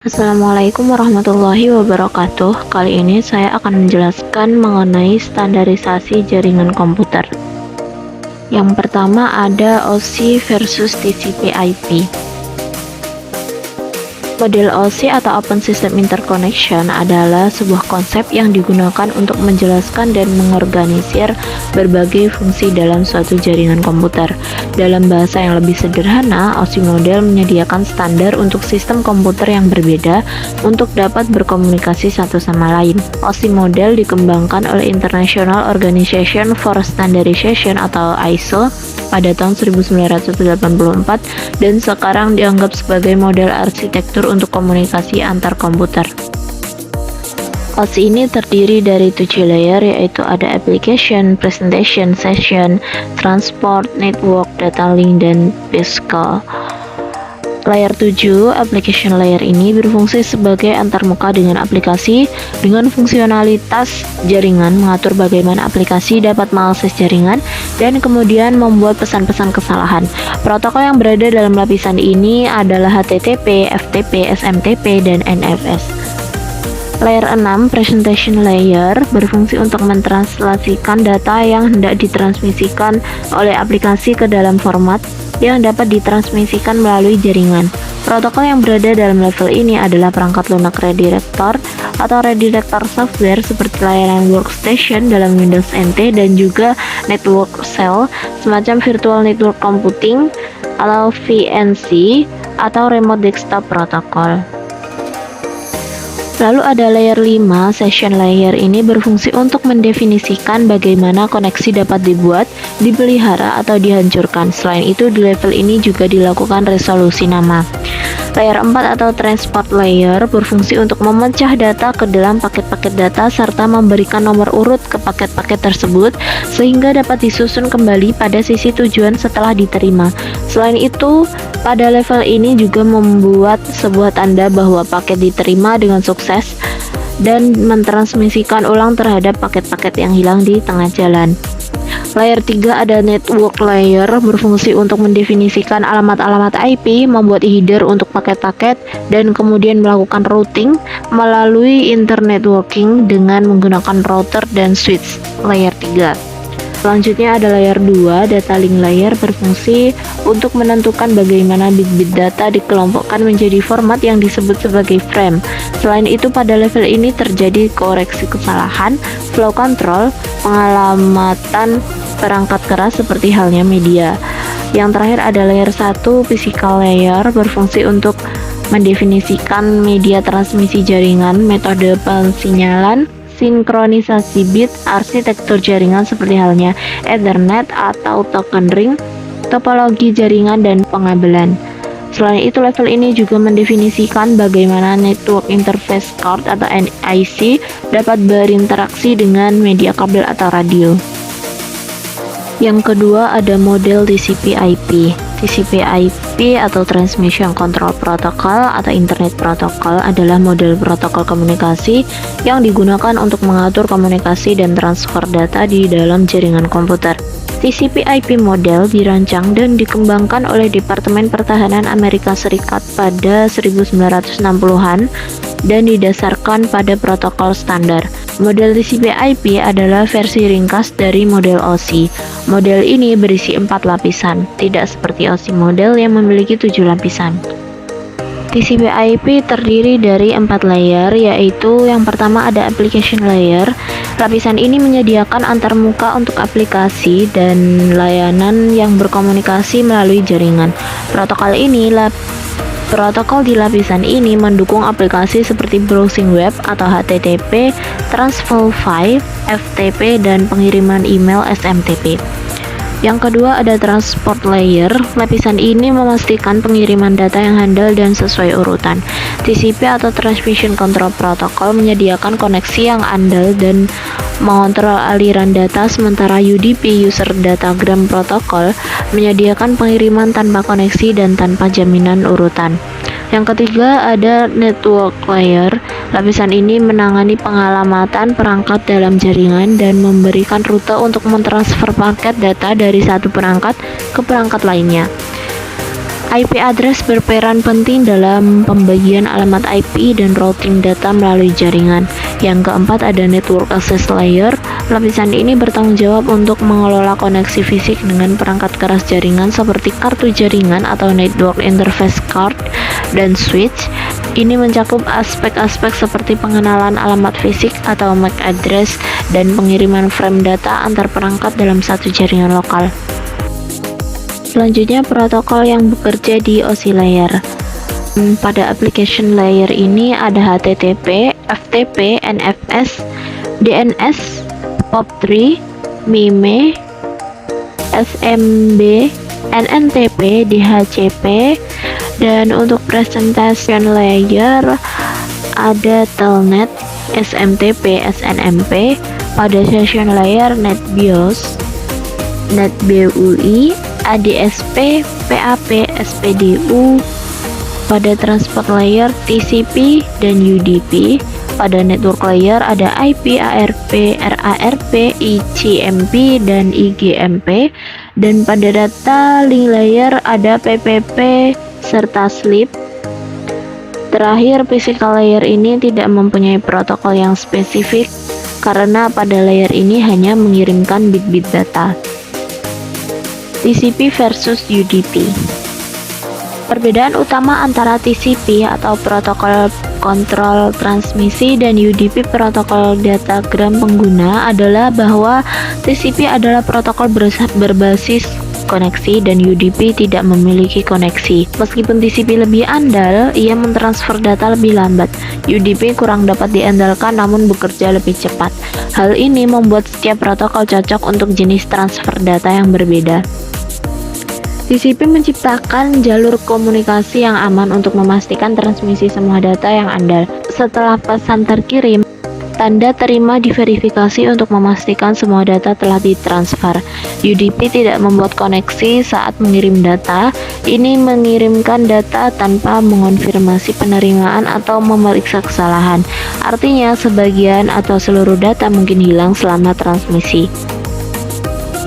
Assalamualaikum warahmatullahi wabarakatuh. Kali ini saya akan menjelaskan mengenai standarisasi jaringan komputer. Yang pertama ada OSI versus TCP/IP. Model OSI atau Open System Interconnection adalah sebuah konsep yang digunakan untuk menjelaskan dan mengorganisir berbagai fungsi dalam suatu jaringan komputer. Dalam bahasa yang lebih sederhana, OSI model menyediakan standar untuk sistem komputer yang berbeda untuk dapat berkomunikasi satu sama lain. OSI model dikembangkan oleh International Organization for Standardization atau ISO pada tahun 1984 dan sekarang dianggap sebagai model arsitektur untuk komunikasi antar komputer. OSI ini terdiri dari 7 layer, yaitu ada application, presentation, session, transport, network, data link, dan physical. Layer 7, application layer ini berfungsi sebagai antarmuka dengan aplikasi dengan fungsionalitas jaringan, mengatur bagaimana aplikasi dapat mengakses jaringan, dan kemudian membuat pesan-pesan kesalahan. Protokol yang berada dalam lapisan ini adalah HTTP, FTP, SMTP, dan NFS. Layer 6, presentation layer, berfungsi untuk mentranslasikan data yang hendak ditransmisikan oleh aplikasi ke dalam format yang dapat ditransmisikan melalui jaringan. Protokol yang berada dalam level ini adalah perangkat lunak redirector atau redirector software seperti layanan workstation dalam Windows NT dan juga network cell, semacam virtual network computing atau VNC atau remote desktop protocol. Lalu ada layer 5, session layer ini berfungsi untuk mendefinisikan bagaimana koneksi dapat dibuat, dipelihara, atau dihancurkan. Selain itu, di level ini juga dilakukan resolusi nama. Layer 4 atau transport layer berfungsi untuk memecah data ke dalam paket-paket data serta memberikan nomor urut ke paket-paket tersebut sehingga dapat disusun kembali pada sisi tujuan setelah diterima. Selain itu, pada level ini juga membuat sebuah tanda bahwa paket diterima dengan sukses dan mentransmisikan ulang terhadap paket-paket yang hilang di tengah jalan. Layer 3 ada network layer, berfungsi untuk mendefinisikan alamat-alamat IP, membuat header untuk paket-paket, dan kemudian melakukan routing melalui internet networking dengan menggunakan router dan switch. Layer 3. Selanjutnya ada layer 2, data link layer, berfungsi untuk menentukan bagaimana bit-bit data dikelompokkan menjadi format yang disebut sebagai frame. Selain itu, pada level ini terjadi koreksi kesalahan, flow control, pengalamatan perangkat keras seperti halnya media. Yang terakhir ada layer 1, physical layer, berfungsi untuk mendefinisikan media transmisi jaringan, metode pensinyalan, sinkronisasi bit, arsitektur jaringan seperti halnya Ethernet atau token ring, topologi jaringan, dan pengabelan. Selain itu, level ini juga mendefinisikan bagaimana network interface card atau NIC dapat berinteraksi dengan media kabel atau radio. Yang kedua ada model TCP/IP. TCP/IP atau Transmission Control Protocol atau Internet Protocol adalah model protokol komunikasi yang digunakan untuk mengatur komunikasi dan transfer data di dalam jaringan komputer. TCP/IP model dirancang dan dikembangkan oleh Departemen Pertahanan Amerika Serikat pada 1960-an dan didasarkan pada protokol standar. Model TCP/IP adalah versi ringkas dari model OSI. Model ini berisi 4 lapisan, tidak seperti OSI model yang memiliki 7 lapisan. TCP/IP terdiri dari 4 layer, yaitu yang pertama ada application layer. Lapisan ini menyediakan antarmuka untuk aplikasi dan layanan yang berkomunikasi melalui jaringan. Protokol di lapisan ini mendukung aplikasi seperti browsing web atau HTTP, transfer file, FTP, dan pengiriman email SMTP. Yang kedua ada transport layer. Lapisan ini memastikan pengiriman data yang handal dan sesuai urutan. TCP atau Transmission Control Protocol menyediakan koneksi yang andal dan mengontrol aliran data, sementara UDP User Datagram Protocol menyediakan pengiriman tanpa koneksi dan tanpa jaminan urutan. Yang ketiga ada network layer. Lapisan ini menangani pengalamatan perangkat dalam jaringan dan memberikan rute untuk mentransfer paket data dari satu perangkat ke perangkat lainnya. IP address berperan penting dalam pembagian alamat IP dan routing data melalui jaringan. Yang keempat ada Network Access Layer. Lapisan ini bertanggung jawab untuk mengelola koneksi fisik dengan perangkat keras jaringan seperti kartu jaringan atau Network Interface Card dan switch. Ini mencakup aspek-aspek seperti pengenalan alamat fisik atau MAC address dan pengiriman frame data antar perangkat dalam satu jaringan lokal. Selanjutnya protokol yang bekerja di OSI layer. Pada application layer ini ada HTTP, FTP, NFS, DNS, POP3, MIME, SMB, NNTP, DHCP, dan untuk presentation layer ada Telnet, SMTP, SNMP. Pada session layer NetBIOS, NetBUI, ADSP, PAP, SPDU. Pada transport layer TCP dan UDP. Pada network layer ada IP, ARP, RARP, ICMP, dan IGMP. Dan pada data link layer ada PPP serta SLIP. Terakhir, physical layer ini tidak mempunyai protokol yang spesifik karena pada layer ini hanya mengirimkan bit-bit data. TCP versus UDP. Perbedaan utama antara TCP atau protokol kontrol transmisi dan UDP protokol datagram pengguna adalah bahwa TCP adalah protokol berbasis koneksi dan UDP tidak memiliki koneksi. Meskipun TCP lebih andal, ia mentransfer data lebih lambat. UDP kurang dapat diandalkan namun bekerja lebih cepat. Hal ini membuat setiap protokol cocok untuk jenis transfer data yang berbeda. TCP menciptakan jalur komunikasi yang aman untuk memastikan transmisi semua data yang andal. Setelah pesan terkirim, tanda terima diverifikasi untuk memastikan semua data telah ditransfer. UDP tidak membuat koneksi saat mengirim data. Ini mengirimkan data tanpa mengonfirmasi penerimaan atau memeriksa kesalahan. Artinya, sebagian atau seluruh data mungkin hilang selama transmisi.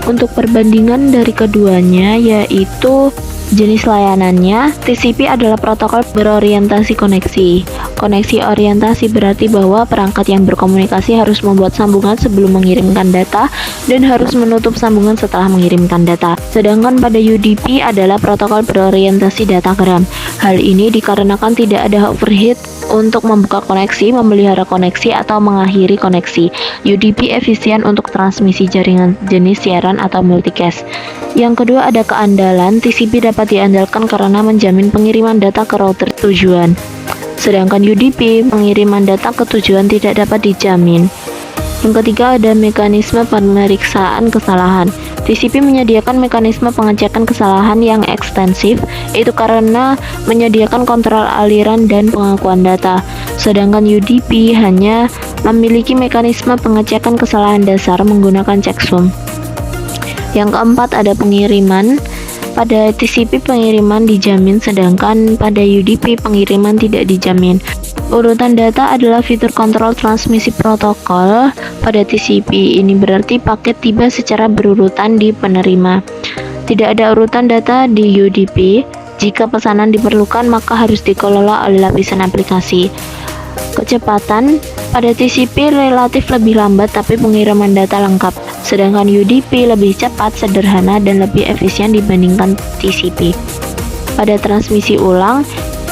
Untuk perbandingan dari keduanya yaitu jenis layanannya, TCP adalah protokol berorientasi koneksi. Koneksi orientasi berarti bahwa perangkat yang berkomunikasi harus membuat sambungan sebelum mengirimkan data dan harus menutup sambungan setelah mengirimkan data. Sedangkan pada UDP adalah protokol berorientasi datagram. Hal ini dikarenakan tidak ada overhead untuk membuka koneksi, memelihara koneksi, atau mengakhiri koneksi. UDP efisien untuk transmisi jaringan jenis siaran atau multicast. Yang kedua ada keandalan. TCP dapat diandalkan karena menjamin pengiriman data ke router tujuan. Sedangkan UDP, pengiriman data ke tujuan tidak dapat dijamin. Yang ketiga ada mekanisme pemeriksaan kesalahan. TCP menyediakan mekanisme pengecekan kesalahan yang ekstensif, itu karena menyediakan kontrol aliran dan pengakuan data. Sedangkan UDP hanya memiliki mekanisme pengecekan kesalahan dasar menggunakan checksum. Yang keempat ada pengiriman. Pada TCP pengiriman dijamin, sedangkan pada UDP pengiriman tidak dijamin. Urutan data adalah fitur kontrol transmisi protokol. Pada TCP ini berarti paket tiba secara berurutan di penerima. Tidak ada urutan data di UDP. Jika pesanan diperlukan maka harus dikelola oleh lapisan aplikasi. Kecepatan pada TCP relatif lebih lambat tapi pengiriman data lengkap. Sedangkan UDP lebih cepat, sederhana, dan lebih efisien dibandingkan TCP. Pada transmisi ulang,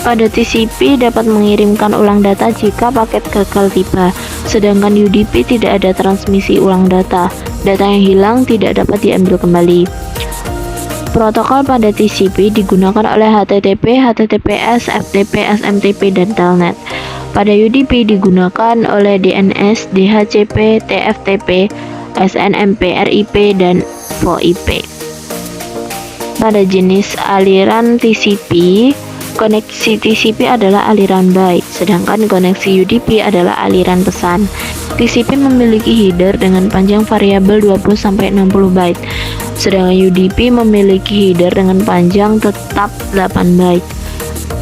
pada TCP dapat mengirimkan ulang data jika paket gagal tiba, sedangkan UDP tidak ada transmisi ulang data. Data yang hilang tidak dapat diambil kembali. Protokol pada TCP digunakan oleh HTTP, HTTPS, FTP, SMTP, dan Telnet. Pada UDP digunakan oleh DNS, DHCP, TFTP, SNMP, RIP, dan VoIP. Pada jenis aliran TCP, koneksi TCP adalah aliran byte, sedangkan koneksi UDP adalah aliran pesan. TCP memiliki header dengan panjang variabel 20-60 byte, sedangkan UDP memiliki header dengan panjang tetap 8 byte.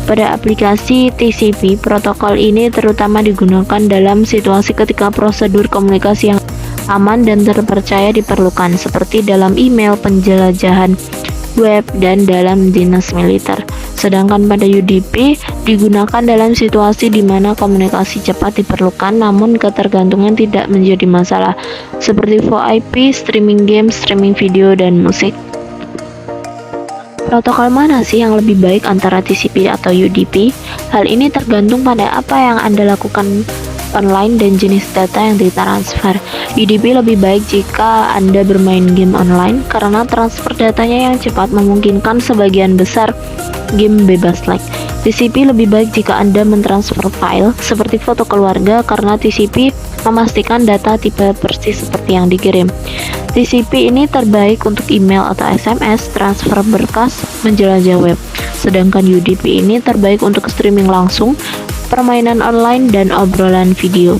Pada aplikasi TCP, protokol ini terutama digunakan dalam situasi ketika prosedur komunikasi yang aman dan terpercaya diperlukan, seperti dalam email, penjelajahan web, dan dalam dinas militer. Sedangkan pada UDP digunakan dalam situasi di mana komunikasi cepat diperlukan namun ketergantungan tidak menjadi masalah, seperti VoIP, streaming game, streaming video, dan musik. Protokol mana sih yang lebih baik antara TCP atau UDP? Hal ini tergantung pada apa yang Anda lakukan online dan jenis data yang ditransfer. UDP lebih baik jika Anda bermain game online karena transfer datanya yang cepat memungkinkan sebagian besar game bebas lag. TCP lebih baik jika Anda mentransfer file seperti foto keluarga karena TCP memastikan data tipe persis seperti yang dikirim. TCP ini terbaik untuk email atau SMS, transfer berkas, menjelajah web. Sedangkan UDP ini terbaik untuk streaming langsung, permainan online, dan obrolan video.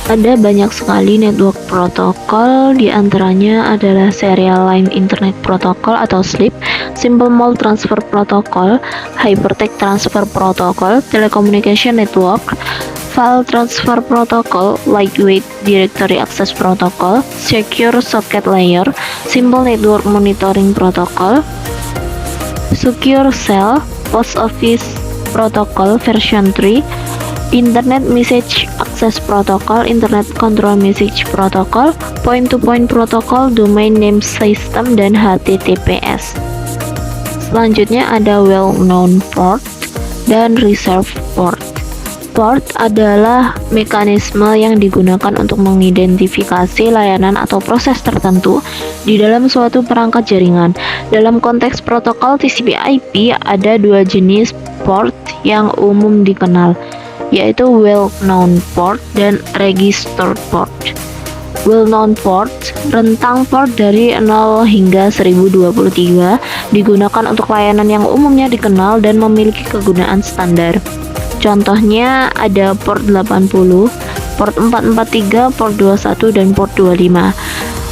Ada banyak sekali network protokol, diantaranya adalah Serial Line Internet Protocol atau SLIP, Simple Mode Transfer Protocol, Hypertext Transfer Protocol, Telecommunication Network, File Transfer Protocol, Lightweight Directory Access Protocol, Secure Socket Layer, Simple Network Monitoring Protocol, Secure Cell, Post Office Protocol version 3, Internet Message Access Protocol, Internet Control Message Protocol, Point-to-Point Protocol, Domain Name System, dan HTTPS. Selanjutnya ada Well-Known Port dan Reserved Port. Port adalah mekanisme yang digunakan untuk mengidentifikasi layanan atau proses tertentu di dalam suatu perangkat jaringan. Dalam konteks protokol TCP/IP ada dua jenis port yang umum dikenal, yaitu Well-Known Port dan Registered Port. Well-Known Port, rentang port dari 0 hingga 1023, digunakan untuk layanan yang umumnya dikenal dan memiliki kegunaan standar. Contohnya ada port 80, port 443, port 21, dan port 25.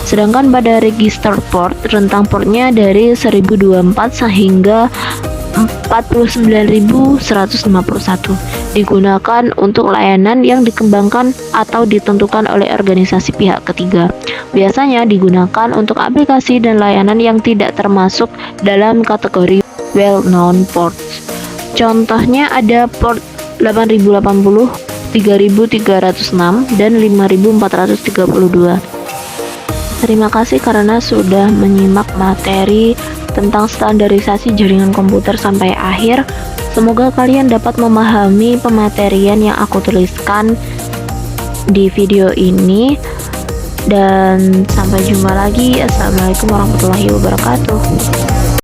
Sedangkan pada register port, rentang portnya dari 1024 sehingga 49151, digunakan untuk layanan yang dikembangkan atau ditentukan oleh organisasi pihak ketiga. Biasanya digunakan untuk aplikasi dan layanan yang tidak termasuk dalam kategori well-known ports. Contohnya ada port 8080, 3306, dan 5432. Terima kasih karena sudah menyimak materi tentang standarisasi jaringan komputer sampai akhir. Semoga kalian dapat memahami pematerian yang aku tuliskan di video ini. Dan sampai jumpa lagi. Assalamualaikum warahmatullahi wabarakatuh.